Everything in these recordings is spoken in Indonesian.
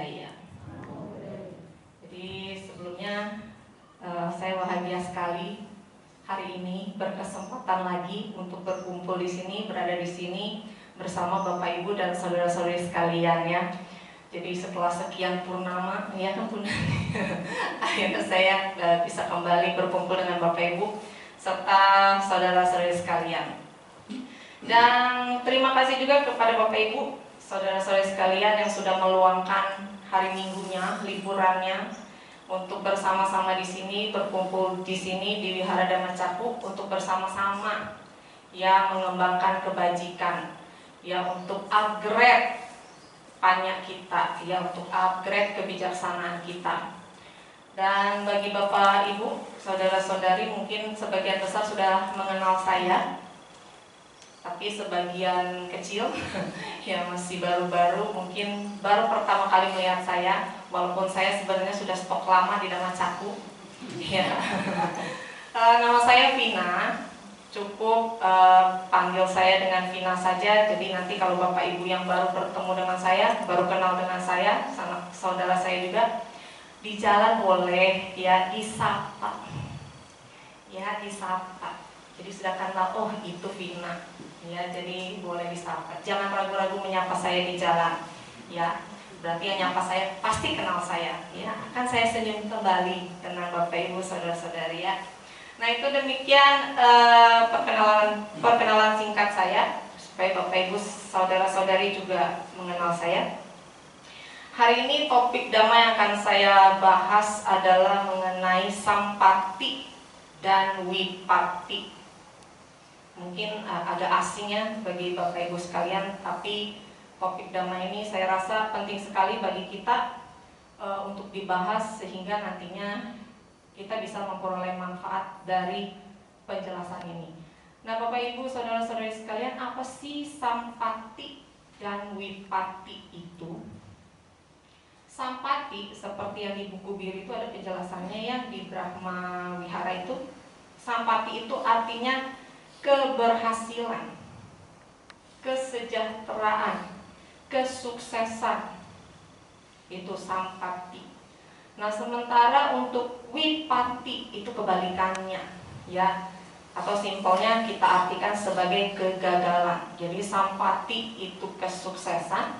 Budaya. Jadi sebelumnya saya bahagia sekali hari ini berkesempatan lagi untuk berkumpul di sini, berada di sini bersama Bapak Ibu dan saudara-saudari sekalian ya. Jadi setelah sekian purnama, ya kan akhirnya saya bisa kembali berkumpul dengan Bapak Ibu serta saudara-saudari sekalian. Dan terima kasih juga kepada Bapak Ibu, saudara-saudari sekalian yang sudah meluangkan hari Minggunya, liburannya untuk bersama-sama di sini, berkumpul di sini di Wihara Dhamma Cakuk untuk bersama-sama ya mengembangkan kebajikan, ya untuk upgrade panya kita, ya untuk upgrade kebijaksanaan kita. Dan bagi Bapak Ibu, saudara-saudari mungkin sebagian besar sudah mengenal saya, tapi sebagian kecil ya masih baru-baru, mungkin baru pertama kali melihat saya, walaupun saya sebenarnya sudah stok lama di Dhamma Cakuk ya. Nama saya Vina, cukup panggil saya dengan Vina saja. Jadi nanti kalau Bapak Ibu yang baru bertemu dengan saya, baru kenal dengan saya, sama saudara saya juga, di jalan boleh ya disapa, ya disapa. Jadi sudah kenal, oh itu Vina, ya jadi boleh disapa. Jangan ragu-ragu menyapa saya di jalan, ya. Berarti yang nyapa saya pasti kenal saya, ya. Akan saya senyum kembali dengan Bapak Ibu saudara-saudari ya. Nah itu demikian perkenalan singkat saya supaya Bapak Ibu saudara-saudari juga mengenal saya. Hari ini topik Dhamma yang akan saya bahas adalah mengenai Sampati dan Wipatti. Mungkin agak asing ya bagi Bapak Ibu sekalian, tapi topik Dhamma ini saya rasa penting sekali bagi kita untuk dibahas sehingga nantinya kita bisa memperoleh manfaat dari penjelasan ini. Nah Bapak Ibu saudara-saudari sekalian, apa sih Sampati dan Wipatti itu? Sampati seperti yang di buku biru itu ada penjelasannya ya, di Brahma Wihara itu. Sampati itu artinya keberhasilan, kesejahteraan, kesuksesan. Itu Sampati. Nah sementara untuk Wipatti itu kebalikannya ya, atau simpelnya kita artikan sebagai kegagalan. Jadi Sampati itu kesuksesan,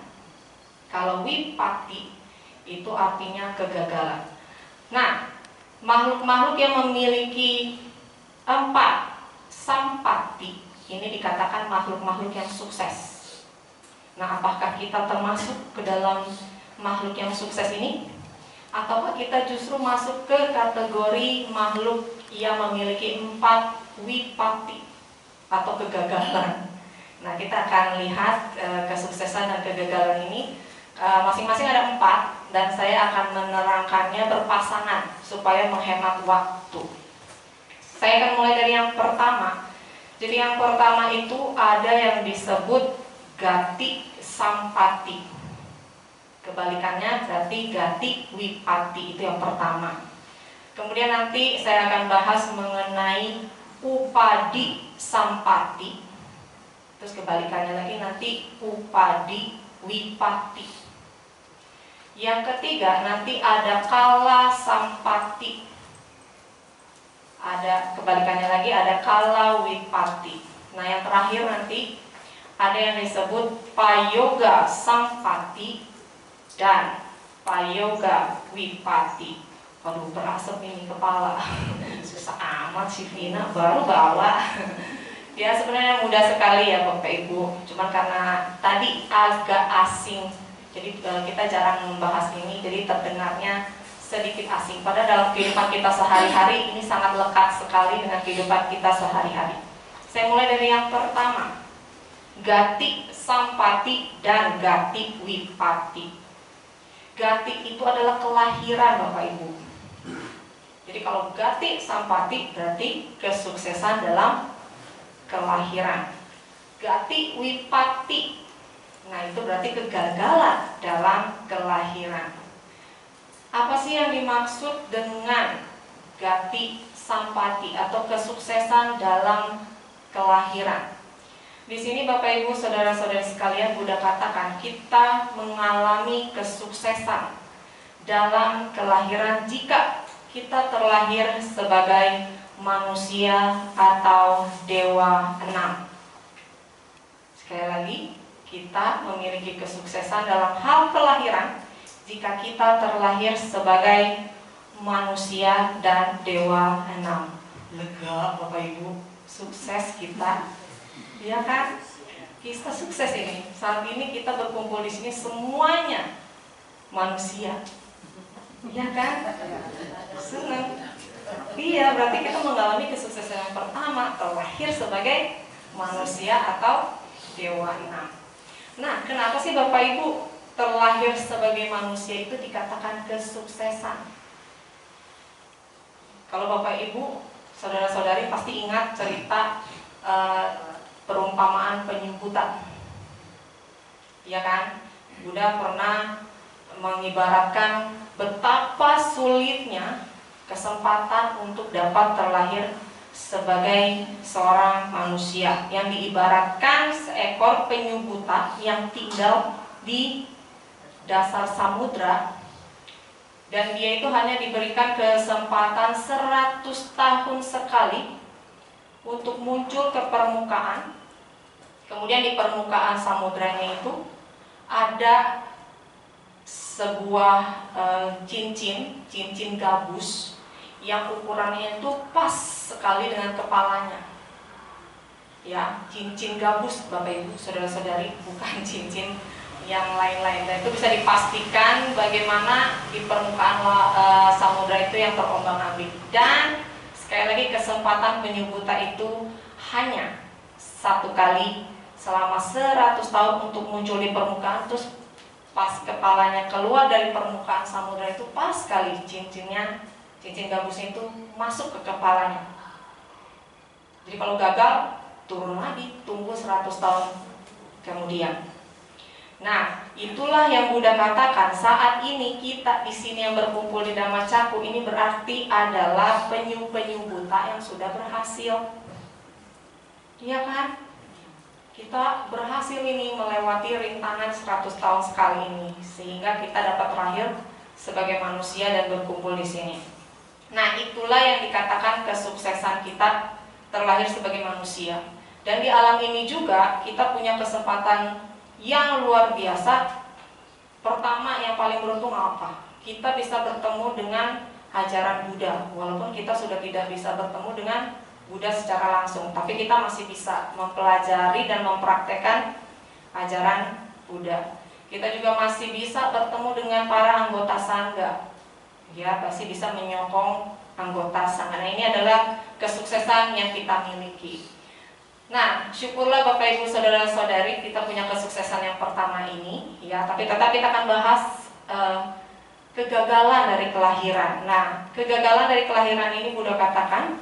kalau Wipatti itu artinya kegagalan. Nah makhluk-makhluk yang memiliki 4 Sampati ini dikatakan makhluk-makhluk yang sukses. Nah apakah kita termasuk ke dalam makhluk yang sukses ini? Ataukah kita justru masuk ke kategori makhluk yang memiliki 4 Wipatti atau kegagalan? Nah kita akan lihat kesuksesan dan kegagalan ini masing-masing ada 4, dan saya akan menerangkannya berpasangan supaya menghemat waktu. Saya akan mulai dari yang pertama. Jadi yang pertama itu ada yang disebut Gati Sampati. Kebalikannya berarti Gati Wipatti, itu yang pertama. Kemudian nanti saya akan bahas mengenai Upadi Sampati. Terus kebalikannya lagi nanti Upadi Wipatti. Yang ketiga nanti ada Kala Sampati. Ada kebalikannya lagi, ada Kala Wipatti. Nah yang terakhir nanti ada yang disebut Payoga Sampati dan Payoga Wipatti. Waduh berasap ini kepala. Susah amat sih Vina, baru bawa. Ya sebenarnya mudah sekali ya Bapak Ibu, cuman karena tadi agak asing, jadi kita jarang membahas ini, jadi terdengarnya sedikit asing. Padahal dalam kehidupan kita sehari-hari ini sangat lekat sekali dengan kehidupan kita sehari-hari. Saya mulai dari yang pertama, Gati Sampati dan Gati Wipatti. Gati itu adalah kelahiran Bapak Ibu. Jadi kalau Gati Sampati berarti kesuksesan dalam kelahiran. Gati Wipatti, nah itu berarti kegagalan dalam kelahiran. Apa sih yang dimaksud dengan Gati Sampati atau kesuksesan dalam kelahiran? Di sini Bapak Ibu saudara-saudari sekalian, Buddha katakan kita mengalami kesuksesan dalam kelahiran jika kita terlahir sebagai manusia atau dewa enam. Sekali lagi, kita memiliki kesuksesan dalam hal kelahiran jika kita terlahir sebagai manusia dan dewa enam. Lega Bapak Ibu, sukses kita, ya kan? Kita sukses ini. Saat ini kita berkumpul di sini semuanya manusia, ya kan? Senang. Iya, berarti kita mengalami kesuksesan yang pertama, terlahir sebagai manusia atau dewa enam. Nah, kenapa sih Bapak Ibu terlahir sebagai manusia itu dikatakan kesuksesan? Kalau Bapak Ibu, saudara-saudari pasti ingat cerita perumpamaan penyu buta, ya kan? Buddha pernah mengibaratkan betapa sulitnya kesempatan untuk dapat terlahir sebagai seorang manusia, yang diibaratkan seekor penyu buta yang tinggal di dasar samudra, dan dia itu hanya diberikan kesempatan 100 tahun sekali untuk muncul ke permukaan. Kemudian di permukaan samudranya itu ada sebuah cincin gabus yang ukurannya itu pas sekali dengan kepalanya. Ya, cincin gabus Bapak Ibu saudara-saudari, bukan cincin yang lain-lain. Dan itu bisa dipastikan bagaimana di permukaan samudra itu yang terombang-ambing. Dan sekali lagi, kesempatan penyu buta itu hanya satu kali selama 100 tahun untuk muncul di permukaan. Terus pas kepalanya keluar dari permukaan samudra itu pas sekali cincin gabusnya itu masuk ke kepalanya. Jadi kalau gagal, turun lagi, tunggu 100 tahun kemudian. Nah, itulah yang Buddha katakan, saat ini kita di sini yang berkumpul di Dhamma Caku ini berarti adalah penyu-penyu buta yang sudah berhasil. Iya kan? Kita berhasil ini melewati rintangan 100 tahun sekali ini, sehingga kita dapat terlahir sebagai manusia dan berkumpul di sini. Nah, itulah yang dikatakan kesuksesan kita terlahir sebagai manusia. Dan di alam ini juga kita punya kesempatan yang luar biasa. Pertama, yang paling beruntung apa? Kita bisa bertemu dengan ajaran Buddha. Walaupun kita sudah tidak bisa bertemu dengan Buddha secara langsung, tapi kita masih bisa mempelajari dan mempraktekkan ajaran Buddha. Kita juga masih bisa bertemu dengan para anggota sangga. Ya, pasti bisa menyokong anggota sangga. Nah, ini adalah kesuksesan yang kita miliki. Nah, syukurlah Bapak Ibu saudara-saudari, kita punya kesuksesan yang pertama ini, ya. Tapi tetap kita akan bahas kegagalan dari kelahiran. Nah, kegagalan dari kelahiran ini Buddha katakan,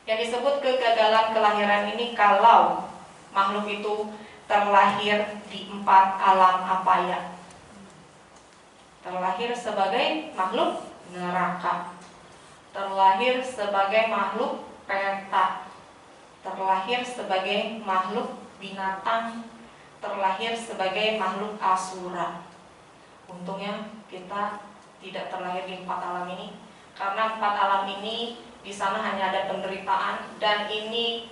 yang disebut kegagalan kelahiran ini kalau makhluk itu terlahir di 4 alam apaya. Terlahir sebagai makhluk neraka, terlahir sebagai makhluk peta, terlahir sebagai makhluk binatang, terlahir sebagai makhluk asura. Untungnya kita tidak terlahir di 4 alam ini, karena 4 alam ini di sana hanya ada penderitaan, dan ini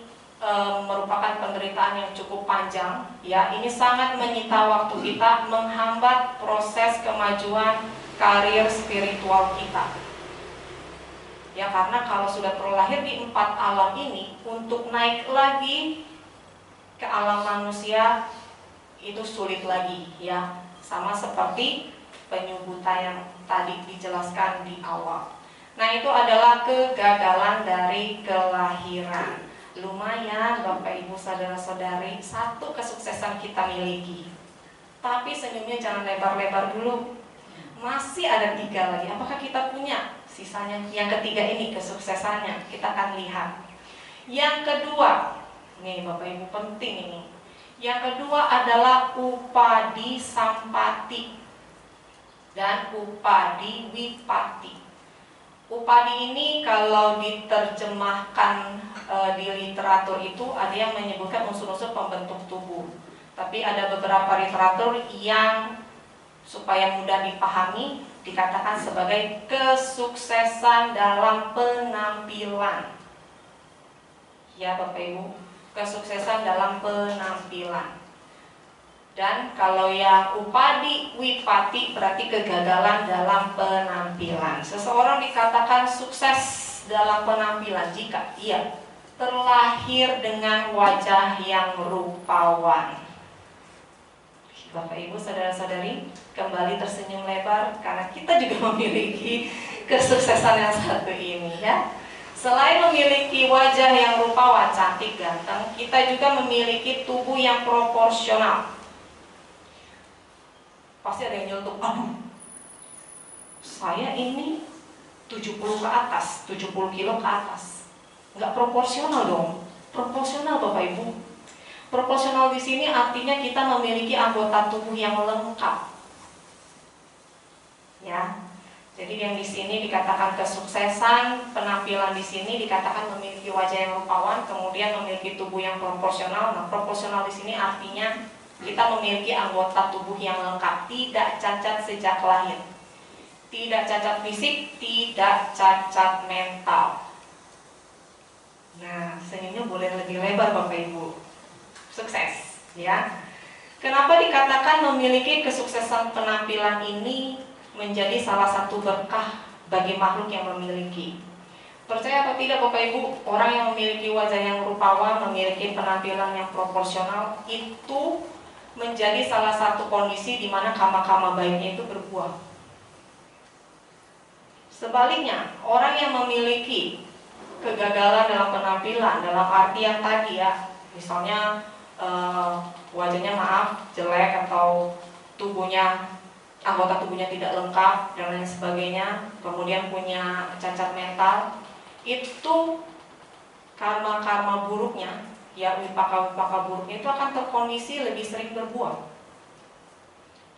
merupakan penderitaan yang cukup panjang. Ya, ini sangat menyita waktu kita, menghambat proses kemajuan karir spiritual kita. Ya, karena kalau sudah terlahir di 4 alam ini, untuk naik lagi ke alam manusia itu sulit lagi, ya. Sama seperti penyu buta yang tadi dijelaskan di awal. Nah, itu adalah kegagalan dari kelahiran. Lumayan Bapak Ibu saudara-saudari, satu kesuksesan kita miliki. Tapi senyumnya jangan lebar-lebar dulu. Masih ada 3 lagi. Apakah kita punya sisanya? Yang ketiga ini kesuksesannya, kita akan lihat. Yang kedua, nih Bapak Ibu penting ini. Yang kedua adalah upadi sampati dan upadi wipati. Upadi ini kalau diterjemahkan di literatur itu ada yang menyebutkan unsur-unsur pembentuk tubuh. Tapi ada beberapa literatur yang supaya mudah dipahami dikatakan sebagai kesuksesan dalam penampilan. Ya Bapak Ibu, kesuksesan dalam penampilan. Dan kalau yang upadi wipati berarti kegagalan dalam penampilan. Seseorang dikatakan sukses dalam penampilan jika ia terlahir dengan wajah yang rupawan. Bapak Ibu, saudara-saudari, kembali tersenyum lebar karena kita juga memiliki kesuksesan yang satu ini ya. Selain memiliki wajah yang rupawan, cantik, ganteng, kita juga memiliki tubuh yang proporsional. Pasti ada yang nyeletuk, aduh, saya ini 70 ke atas, 70 kilo ke atas. Nggak proporsional dong. Proporsional Bapak Ibu. Proporsional di sini artinya kita memiliki anggota tubuh yang lengkap. Ya. Jadi yang di sini dikatakan kesuksesan, penampilan di sini dikatakan memiliki wajah yang rupawan, kemudian memiliki tubuh yang proporsional. Nah, proporsional di sini artinya kita memiliki anggota tubuh yang lengkap, tidak cacat sejak lahir, tidak cacat fisik, tidak cacat mental. Nah, senyumnya boleh lebih lebar Bapak Ibu. Sukses, ya. Kenapa dikatakan memiliki kesuksesan penampilan ini menjadi salah satu berkah bagi makhluk yang memiliki? Percaya atau tidak Bapak Ibu, orang yang memiliki wajah yang rupawan, memiliki penampilan yang proporsional, itu menjadi salah satu kondisi di mana karma-karma baiknya itu berbuah. Sebaliknya, orang yang memiliki kegagalan dalam penampilan, dalam arti yang tadi ya, misalnya wajahnya jelek atau anggota tubuhnya tidak lengkap dan lain sebagainya, kemudian punya cacat mental, itu karma-karma buruknya, ya wipaka-wipaka buruknya itu akan terkondisi lebih sering berbuah.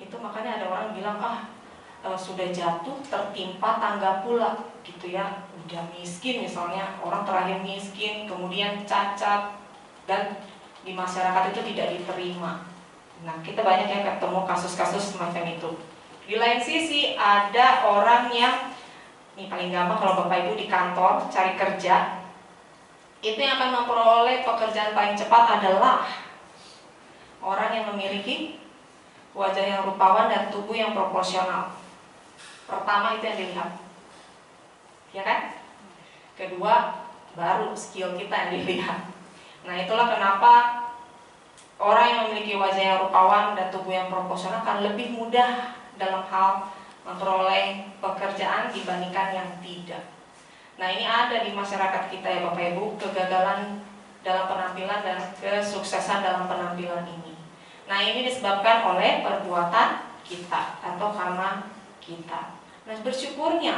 Itu makanya ada orang bilang sudah jatuh tertimpa tangga pula gitu ya, udah miskin misalnya, orang terakhir miskin kemudian cacat dan di masyarakat itu tidak diterima. Nah, kita banyak yang ketemu kasus-kasus semacam itu. Di lain sisi ada orang yang, ini paling gampang kalau Bapak Ibu di kantor cari kerja, itu yang akan memperoleh pekerjaan paling cepat adalah orang yang memiliki wajah yang rupawan dan tubuh yang proporsional. Pertama itu yang dilihat, ya kan? Kedua, baru skill kita yang dilihat. Nah, itulah kenapa orang yang memiliki wajah yang rupawan dan tubuh yang proporsional akan lebih mudah dalam hal memperoleh pekerjaan dibandingkan yang tidak. Nah, ini ada di masyarakat kita ya Bapak Ibu, kegagalan dalam penampilan dan kesuksesan dalam penampilan ini. Nah, ini disebabkan oleh perbuatan kita atau karma kita. Nah, bersyukurnya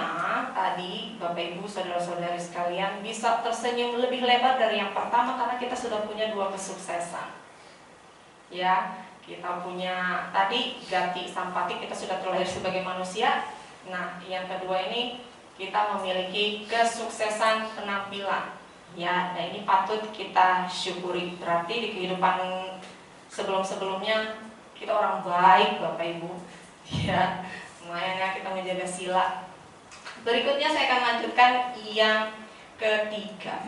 tadi Bapak Ibu saudara-saudari sekalian bisa tersenyum lebih lebar dari yang pertama karena kita sudah punya dua kesuksesan. Ya, kita punya tadi gati sampati, kita sudah terlahir sebagai manusia. Nah, yang kedua ini kita memiliki kesuksesan penampilan. Ya, nah ini patut kita syukuri. Berarti di kehidupan sebelum-sebelumnya kita orang baik Bapak Ibu. Ya, lumayan ya kita menjaga sila. Berikutnya saya akan lanjutkan yang ketiga.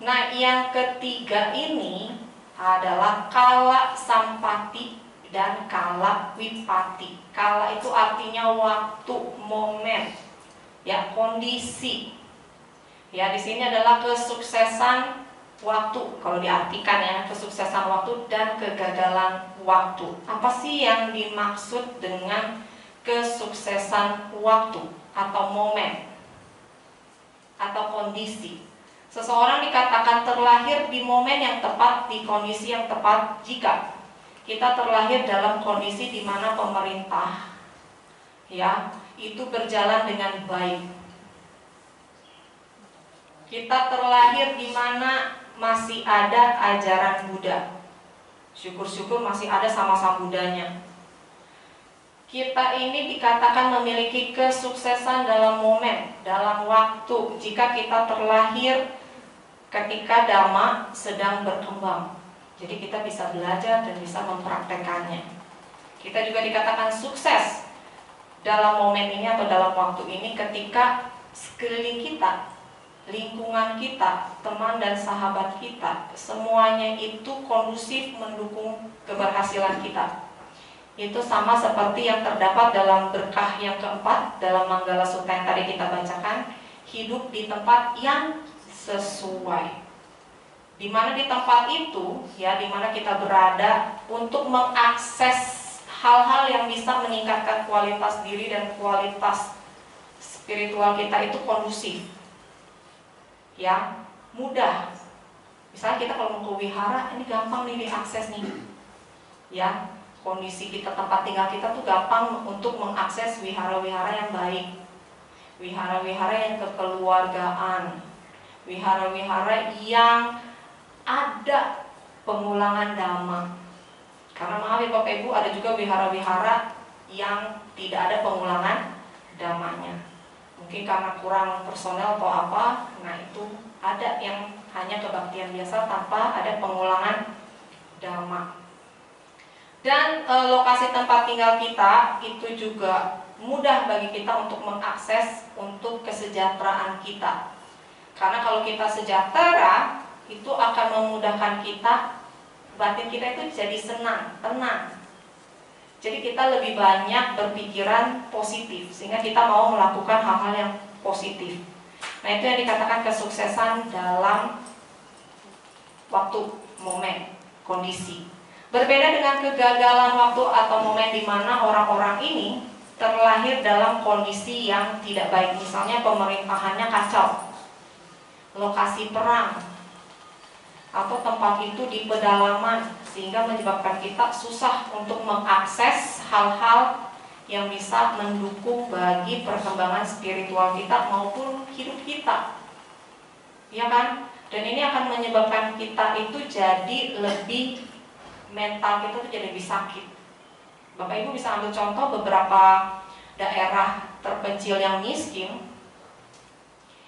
Nah, yang ketiga ini adalah kala sampati dan kala wipati. Kala itu artinya waktu, momen, ya, kondisi. Ya, di sini adalah kesuksesan waktu. Kalau diartikan ya, kesuksesan waktu dan kegagalan waktu. Apa sih yang dimaksud dengan kesuksesan waktu atau momen atau kondisi? Seseorang dikatakan terlahir di momen yang tepat, di kondisi yang tepat jika kita terlahir dalam kondisi di mana pemerintah ya itu berjalan dengan baik. Kita terlahir di mana masih ada ajaran Buddha. Syukur-syukur masih ada sama-sama Buddhanya. kita ini dikatakan memiliki kesuksesan dalam momen, dalam waktu, jika kita terlahir ketika Dhamma sedang berkembang. Jadi kita bisa belajar dan bisa mempraktekannya. Kita juga dikatakan sukses dalam momen ini atau dalam waktu ini ketika sekeliling kita, lingkungan kita, teman dan sahabat kita, semuanya itu kondusif mendukung keberhasilan kita. Itu sama seperti yang terdapat dalam berkah yang keempat dalam Manggala Sutta yang tadi kita bacakan, hidup di tempat yang sesuai. Di mana di tempat itu, ya, di mana kita berada untuk mengakses hal-hal yang bisa meningkatkan kualitas diri dan kualitas spiritual kita itu kondusif, ya, mudah. Misalnya kita kalau mau ke wihara, ini gampang nih diakses nih, ya. Kondisi kita, tempat tinggal kita tuh gampang untuk mengakses wihara-wihara yang baik, wihara-wihara yang kekeluargaan, wihara-wihara yang ada pengulangan dhamma. Karena maaf ya Bapak Ibu, ada juga wihara-wihara yang tidak ada pengulangan dhammanya. Mungkin karena kurang personel atau apa, nah itu ada yang hanya kebaktian biasa tanpa ada pengulangan dhamma. Dan lokasi tempat tinggal kita itu juga mudah bagi kita untuk mengakses untuk kesejahteraan kita. Karena kalau kita sejahtera, itu akan memudahkan kita, batin kita itu jadi senang, tenang. Jadi kita lebih banyak berpikiran positif, sehingga kita mau melakukan hal-hal yang positif. Nah, itu yang dikatakan kesuksesan dalam waktu, momen, kondisi. Berbeda dengan kegagalan waktu atau momen di mana orang-orang ini terlahir dalam kondisi yang tidak baik. Misalnya pemerintahannya kacau, lokasi perang, atau tempat itu di pedalaman, sehingga menyebabkan kita susah untuk mengakses hal-hal yang bisa mendukung bagi perkembangan spiritual kita maupun hidup kita, ya kan? Dan ini akan menyebabkan kita itu jadi lebih, mental kita tuh jadi lebih sakit. Bapak Ibu bisa ambil contoh beberapa daerah terpencil yang miskin,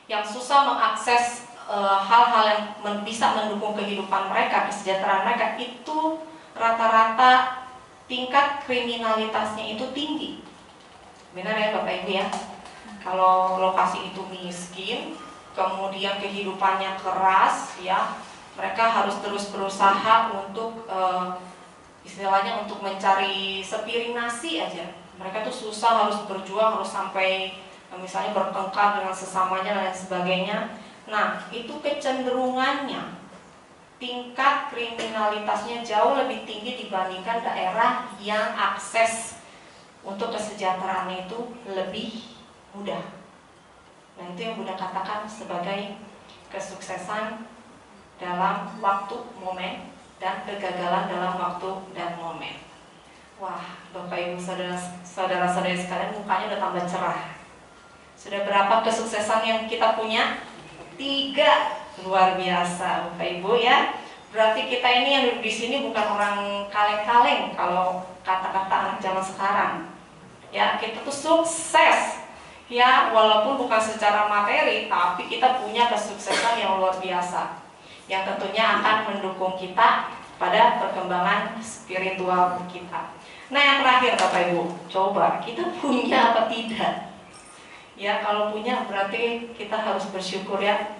yang susah mengakses hal-hal yang bisa mendukung kehidupan mereka, kesejahteraan mereka, itu rata-rata tingkat kriminalitasnya itu tinggi. Benar ya Bapak Ibu ya? Kalau lokasi itu miskin, kemudian kehidupannya keras, ya, mereka harus terus berusaha untuk istilahnya untuk mencari sepiring nasi aja. Mereka tuh susah, harus berjuang, harus sampai misalnya bertengkar dengan sesamanya dan lain sebagainya. Nah, itu kecenderungannya tingkat kriminalitasnya jauh lebih tinggi dibandingkan daerah yang akses untuk kesejahteraannya itu lebih mudah. Nah, itu yang Bunda katakan sebagai kesuksesan dalam waktu, momen, dan kegagalan dalam waktu dan momen. Wah, Bapak Ibu saudara-saudari sekalian, mukanya udah tambah cerah. Sudah berapa kesuksesan yang kita punya? 3. Luar biasa Bapak Ibu ya. Berarti kita ini yang duduk di sini bukan orang kaleng-kaleng kalau kata-kata anak zaman sekarang. Ya, kita tuh sukses. Ya, walaupun bukan secara materi, tapi kita punya kesuksesan yang luar biasa, yang tentunya akan mendukung kita pada perkembangan spiritual kita. Nah, yang terakhir Bapak Ibu, coba kita punya apa tidak? Ya, kalau punya berarti kita harus bersyukur ya.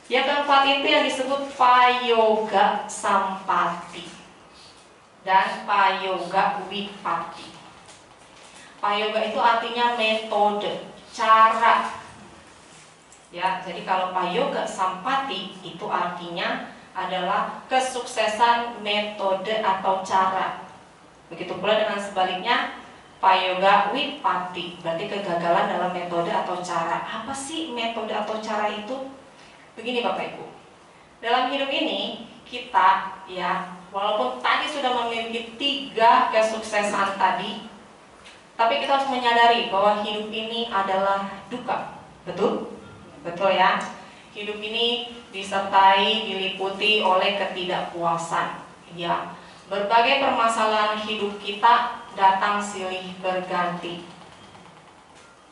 Yang keempat itu yang disebut Payoga Sampati dan Payoga Wipati. Payoga itu artinya metode, cara. Ya, jadi kalau Payoga Sampati itu artinya adalah kesuksesan metode atau cara. Begitu pula dengan sebaliknya Payoga Wipati, berarti kegagalan dalam metode atau cara. Apa sih metode atau cara itu? Begini Bapak Ibu, dalam hidup ini kita, ya, walaupun tadi sudah memiliki 3 kesuksesan tadi, tapi kita harus menyadari bahwa hidup ini adalah duka. Betul? Betul ya. Hidup ini disertai, diliputi oleh ketidakpuasan, ya, Berbagai permasalahan hidup kita datang silih berganti.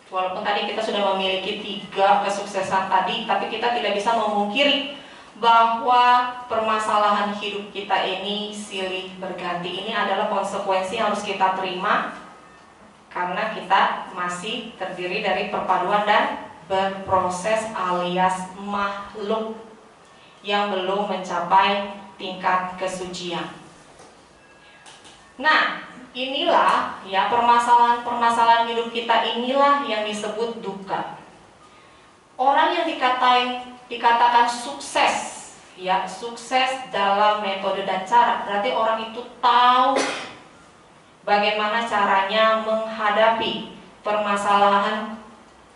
Walaupun tadi kita sudah memiliki 3 kesuksesan tadi, tapi kita tidak bisa memungkiri bahwa permasalahan hidup kita ini silih berganti. Ini adalah konsekuensi yang harus kita terima karena kita masih terdiri dari perpaduan dan berproses alias makhluk yang belum mencapai tingkat kesucian. Nah, inilah ya permasalahan hidup kita, inilah yang disebut duka. Orang yang dikatakan sukses, ya sukses dalam metode dan cara, berarti orang itu tahu bagaimana caranya menghadapi permasalahan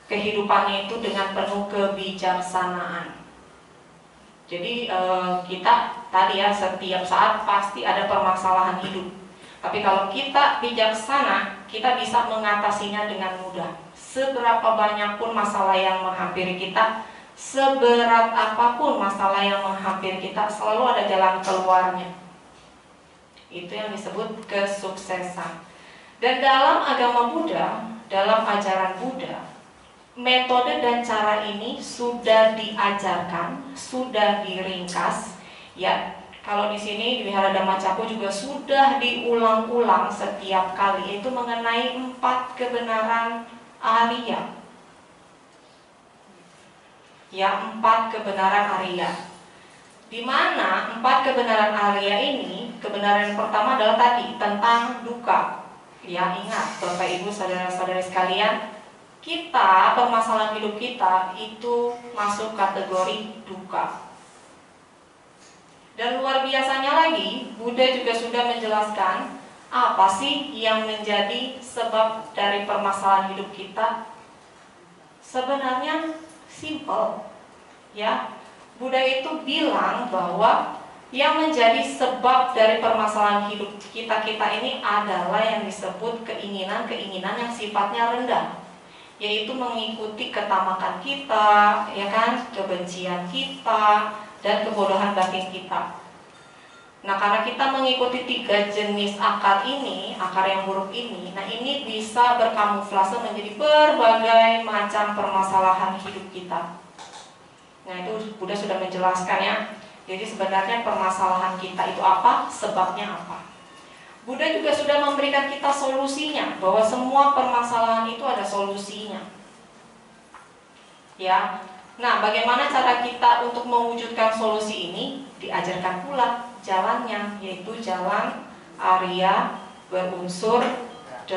kehidupannya itu dengan penuh kebijaksanaan. Jadi kita tadi ya setiap saat pasti ada permasalahan hidup. Tapi kalau kita bijaksana, kita bisa mengatasinya dengan mudah. Seberapa banyak pun masalah yang menghampiri kita, seberat apapun masalah yang menghampiri kita, selalu ada jalan keluarnya. Itu yang disebut kesuksesan. Dan dalam agama Buddha, dalam ajaran Buddha, metode dan cara ini sudah diajarkan, sudah diringkas, ya. Kalau di sini di Wihara Dhamma Cakra juga sudah diulang-ulang setiap kali, yaitu mengenai 4 kebenaran Arya. Ya, 4 kebenaran Arya. Di mana 4 kebenaran Arya ini, kebenaran yang pertama adalah tadi tentang duka. Ya, ingat Bapak Ibu saudara-saudari sekalian, kita permasalahan hidup kita itu masuk kategori duka. Dan luar biasanya lagi, Buddha juga sudah menjelaskan apa sih yang menjadi sebab dari permasalahan hidup kita. Sebenarnya simple, ya. Buddha itu bilang bahwa yang menjadi sebab dari permasalahan hidup kita ini adalah yang disebut keinginan-keinginan yang sifatnya rendah, yaitu mengikuti ketamakan kita, ya kan, kebencian kita, dan kebodohan batin kita. Nah, karena kita mengikuti 3 jenis akar ini, akar yang buruk ini, nah ini bisa berkamuflase menjadi berbagai macam permasalahan hidup kita. Nah, itu Buddha sudah menjelaskan ya. Jadi sebenarnya permasalahan kita itu apa, sebabnya apa. Buddha juga sudah memberikan kita solusinya, bahwa semua permasalahan itu ada solusinya. Ya. Nah, bagaimana cara kita untuk mewujudkan solusi ini? Diajarkan pula jalannya, yaitu jalan Arya berunsur 8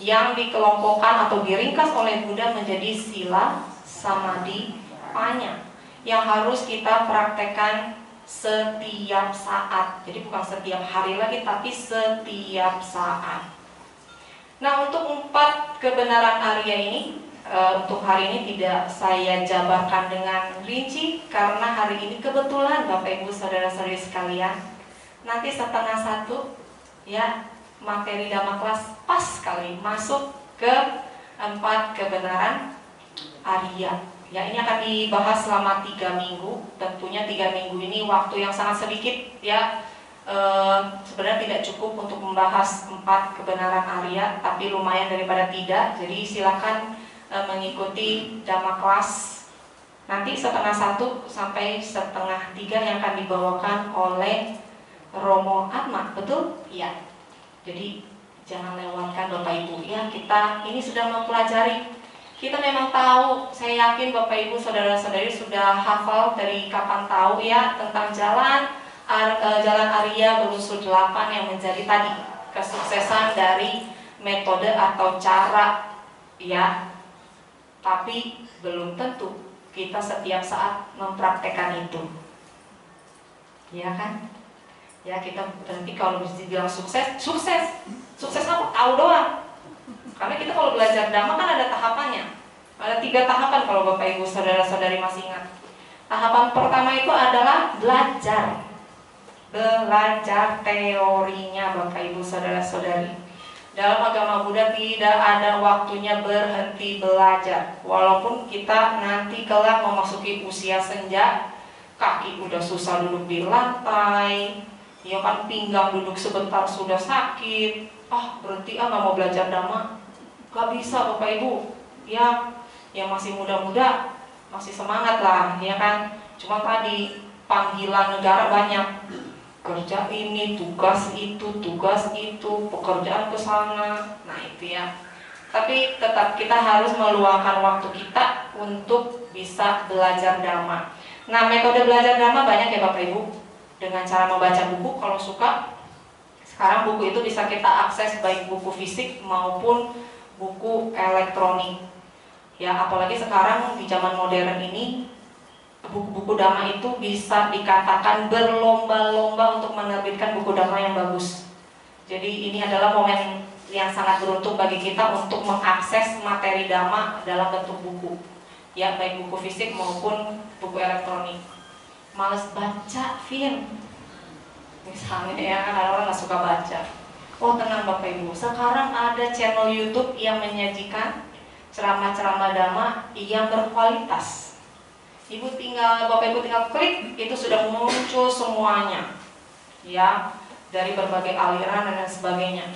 yang dikelompokkan atau diringkas oleh Buddha menjadi sila, samadhi, panya, yang harus kita praktekkan setiap saat. Jadi bukan setiap hari lagi, tapi setiap saat. Nah, untuk 4 kebenaran Arya ini, untuk hari ini tidak saya jabarkan dengan rinci, karena hari ini kebetulan Bapak Ibu saudara-saudari sekalian, nanti 12:30 ya, materi Dhamma kelas pas sekali masuk ke 4 kebenaran Arya. Ya, ini akan dibahas selama 3 minggu. Tentunya 3 minggu ini waktu yang sangat sedikit ya. Sebenarnya tidak cukup untuk membahas 4 kebenaran Arya, tapi lumayan daripada tidak. Jadi silakan mengikuti Dhamma kelas nanti 12:30 sampai 2:30 yang akan dibawakan oleh Romo Atma, betul? Iya. Jadi jangan lewatkan Bapak Ibu ya. Kita ini sudah mempelajari. Kita memang tahu, saya yakin Bapak Ibu saudara-saudari sudah hafal dari kapan tahu ya tentang jalan Arya berunsur 8 yang menjadi tadi kesuksesan dari metode atau cara ya. Tapi belum tentu kita setiap saat mempraktekkan itu, ya kan? Ya, kita nanti kalau dibilang sukses apa? Tahu doang. Karena kita kalau belajar Dhamma kan ada tahapannya. Ada 3 tahapan kalau Bapak Ibu saudara-saudari masih ingat. Tahapan pertama itu adalah belajar teorinya Bapak Ibu saudara-saudari. Dalam agama Buddha tidak ada waktunya berhenti belajar. Walaupun kita nanti kelak memasuki usia senja, kaki udah susah duduk di lantai, Ya kan pinggang duduk sebentar sudah sakit, berhenti nggak mau belajar dhamma. Gak bisa Bapak Ibu, ya yang masih muda-muda masih semangat lah, ya kan. Cuma tadi panggilan negara banyak, kerja ini, tugas itu, pekerjaan ke sana. Nah itu ya. Tapi tetap kita harus meluangkan waktu kita untuk bisa belajar dhamma. Nah, metode belajar dhamma banyak ya Bapak Ibu. Dengan cara membaca buku kalau suka. Sekarang buku itu bisa kita akses baik buku fisik maupun buku elektronik. Ya, apalagi sekarang di zaman modern ini buku-buku dhamma itu bisa dikatakan berlomba-lomba untuk menerbitkan buku dhamma yang bagus. Jadi ini adalah momen yang sangat beruntung bagi kita untuk mengakses materi dhamma dalam bentuk buku. Ya, baik buku fisik maupun buku elektronik. Males baca, Vin. Misalnya ya, kan orang nggak suka baca. Oh tenang Bapak Ibu, sekarang ada channel YouTube yang menyajikan ceramah-ceramah dhamma yang berkualitas. Bapak Ibu tinggal klik, itu sudah muncul semuanya, ya, dari berbagai aliran dan sebagainya.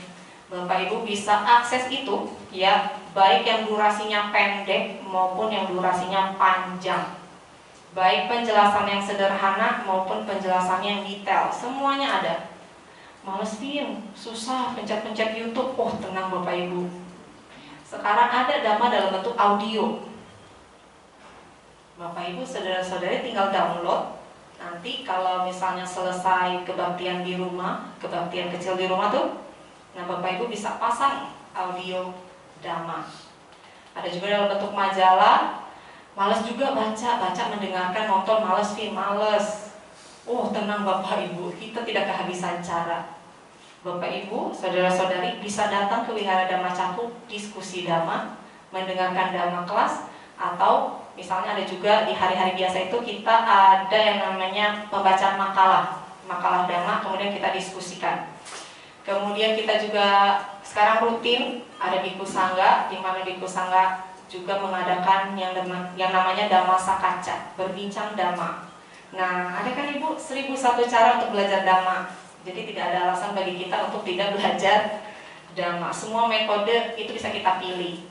Bapak Ibu bisa akses itu, ya, baik yang durasinya pendek maupun yang durasinya panjang, baik penjelasan yang sederhana maupun penjelasan yang detail, semuanya ada. Males Vin, susah pencet-pencet YouTube. Oh tenang Bapak Ibu, sekarang ada dhamma dalam bentuk audio. Bapak Ibu saudara-saudari tinggal download. Nanti kalau misalnya selesai kebaktian di rumah, kebaktian kecil di rumah tuh, nah Bapak Ibu bisa pasang audio dhamma. Ada juga dalam bentuk majalah. Males juga baca mendengarkan, nonton, males Vin, males. Oh tenang Bapak Ibu, kita tidak kehabisan cara. Bapak Ibu, saudara-saudari bisa datang ke Wihara Dhamma Cakuk, diskusi dhamma, mendengarkan dhamma kelas, atau misalnya ada juga di hari-hari biasa itu kita ada yang namanya pembacaan makalah dhamma, kemudian kita diskusikan. Kemudian kita juga sekarang rutin ada Bhikkhu Sangga, di mana Bhikkhu Sangga juga mengadakan yang namanya Dhamma Sakaca, berbincang dhamma. Nah, ada kan Ibu 1001 cara untuk belajar dhamma. Jadi tidak ada alasan bagi kita untuk tidak belajar dhamma. Semua metode itu bisa kita pilih.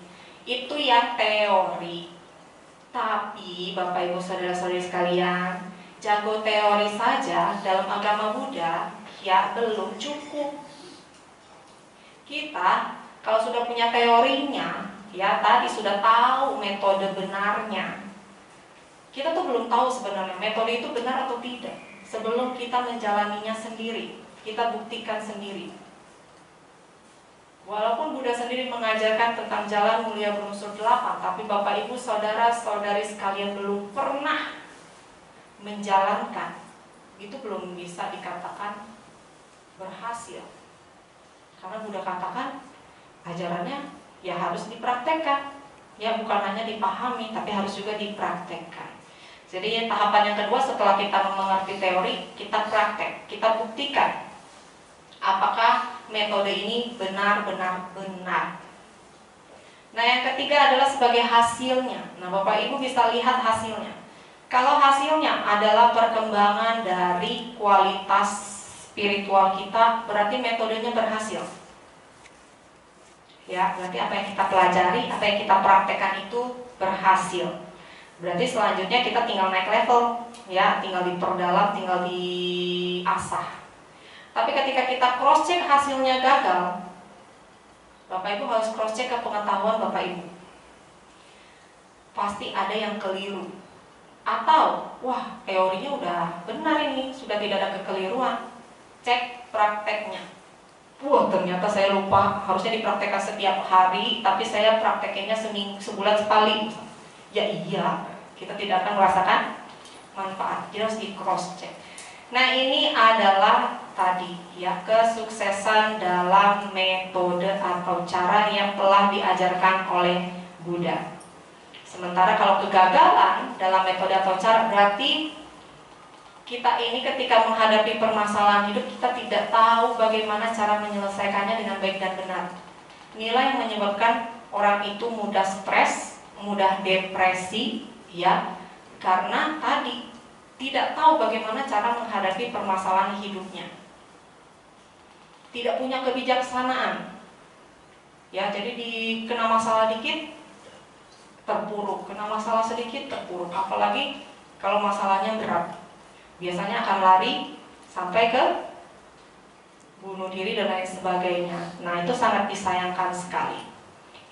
Itu yang teori. Tapi Bapak Ibu saudara-saudari sekalian, jago teori saja dalam agama Buddha ya belum cukup. Kita kalau sudah punya teorinya, ya tadi sudah tahu metode benarnya, kita tuh belum tahu sebenarnya metode itu benar atau tidak sebelum kita menjalaninya sendiri, kita buktikan sendiri. Walaupun Buddha sendiri mengajarkan tentang jalan mulia berunsur 8, tapi Bapak Ibu saudara-saudari sekalian belum pernah menjalankan, itu belum bisa dikatakan berhasil. Karena Buddha katakan ajarannya ya harus dipraktekkan, ya bukan hanya dipahami tapi harus juga dipraktekkan. Jadi tahapan yang kedua setelah kita mengerti teori, kita praktek, kita buktikan apakah metode ini benar-benar benar. Nah yang ketiga adalah sebagai hasilnya. Nah Bapak Ibu bisa lihat hasilnya. Kalau hasilnya adalah perkembangan dari kualitas spiritual kita, berarti metodenya berhasil. Ya, berarti apa yang kita pelajari, apa yang kita praktekkan itu berhasil. Berarti selanjutnya kita tinggal naik level, ya, tinggal diperdalam, tinggal diasah. Tapi ketika kita cross check hasilnya gagal, Bapak Ibu harus cross check ke pengetahuan Bapak Ibu. Pasti ada yang keliru. Atau, wah teorinya udah benar ini, sudah tidak ada kekeliruan. Cek prakteknya. Wah ternyata saya lupa, harusnya dipraktekkan setiap hari, tapi saya praktekinnya sebulan sekali. Ya iya, kita tidak akan merasakan manfaat. Jadi harus di cross check. Nah ini adalah tadi ya kesuksesan dalam metode atau cara yang telah diajarkan oleh Buddha. Sementara kalau kegagalan dalam metode atau cara berarti kita ini ketika menghadapi permasalahan hidup kita tidak tahu bagaimana cara menyelesaikannya dengan baik dan benar. Inilah yang menyebabkan orang itu mudah stres, mudah depresi, ya, karena tadi tidak tahu bagaimana cara menghadapi permasalahan hidupnya. tidak punya kebijaksanaan. Ya, jadi kena masalah dikit terpuruk, kena masalah sedikit terpuruk, apalagi kalau masalahnya berat. Biasanya akan lari sampai ke bunuh diri dan lain sebagainya. Nah, itu sangat disayangkan sekali.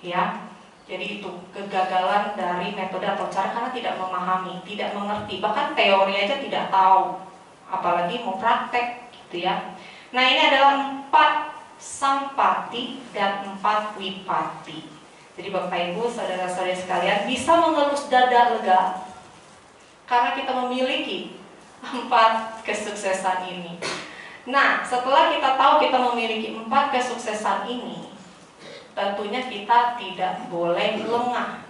Ya. Jadi itu kegagalan dari metode atau cara karena tidak memahami, tidak mengerti, bahkan teori aja tidak tahu, apalagi mau praktek gitu ya. Nah, ini adalah 4 sampati dan 4 wipati. Jadi Bapak Ibu, saudara-saudari sekalian, bisa mengelus dada lega karena kita memiliki 4 kesuksesan ini. Nah, setelah kita tahu kita memiliki 4 kesuksesan ini, tentunya kita tidak boleh lengah,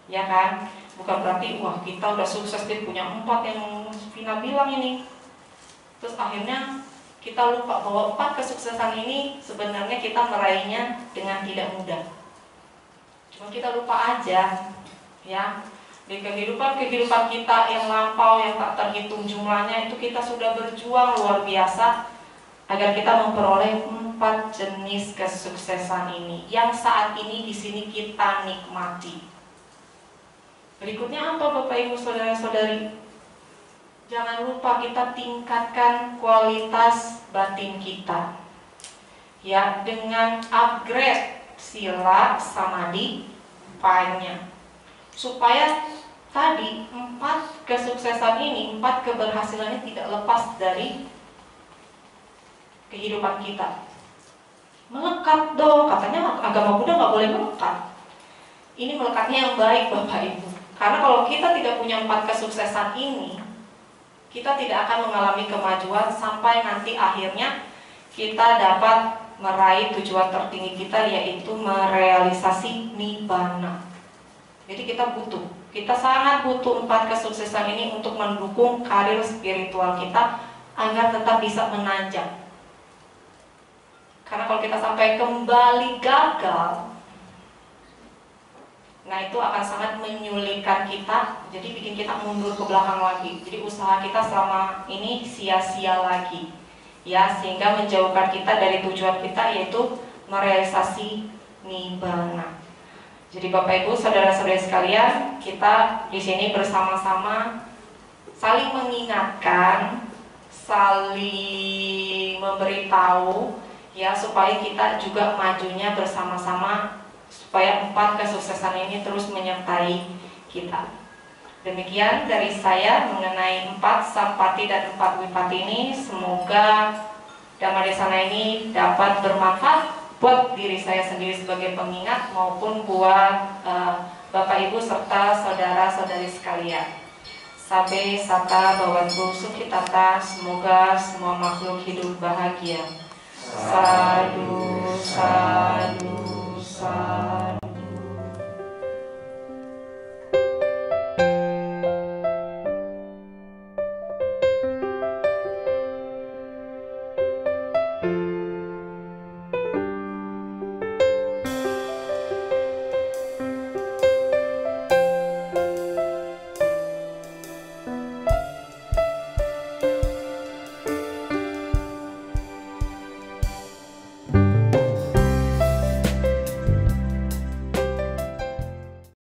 ya kan? Bukan berarti wah kita udah sukses dia punya 4 yang Vina bilang ini, terus akhirnya kita lupa bahwa 4 kesuksesan ini sebenarnya kita meraihnya dengan tidak mudah. Cuma kita lupa aja, ya. Di kehidupan kita yang lampau, yang tak terhitung jumlahnya, itu kita sudah berjuang luar biasa agar kita memperoleh 4 jenis kesuksesan ini yang saat ini di sini kita nikmati. Berikutnya apa Bapak Ibu saudara-saudari? Jangan lupa kita tingkatkan kualitas batin kita. Ya, dengan upgrade sila, samadhi, upaya. Supaya tadi 4 kesuksesan ini, 4 keberhasilan ini tidak lepas dari kehidupan kita. Melekat dong, katanya agama Buddha nggak boleh melekat. Ini melekatnya yang baik Bapak Ibu. Karena kalau kita tidak punya 4 kesuksesan ini, kita tidak akan mengalami kemajuan sampai nanti akhirnya kita dapat meraih tujuan tertinggi kita, yaitu merealisasi nibbana. Jadi kita sangat butuh 4 kesuksesan ini untuk mendukung karir spiritual kita agar tetap bisa menanjak. Karena kalau kita sampai kembali gagal, nah itu akan sangat menyulitkan kita, jadi bikin kita mundur ke belakang lagi. Jadi usaha kita selama ini sia-sia lagi, ya, sehingga menjauhkan kita dari tujuan kita, yaitu merealisasi nibbana. Jadi Bapak Ibu, saudara-saudari sekalian, kita di sini bersama-sama saling mengingatkan, saling memberitahu, ya, supaya kita juga majunya bersama-sama, supaya 4 kesuksesan ini terus menyertai kita. Demikian dari saya mengenai 4 sampati dan 4 wipati ini. Semoga Dhamma Desana ini dapat bermanfaat buat diri saya sendiri sebagai pengingat maupun buat Bapak Ibu serta saudara-saudari sekalian. Sabe sata bawantu sukhitata, semoga semua makhluk hidup bahagia.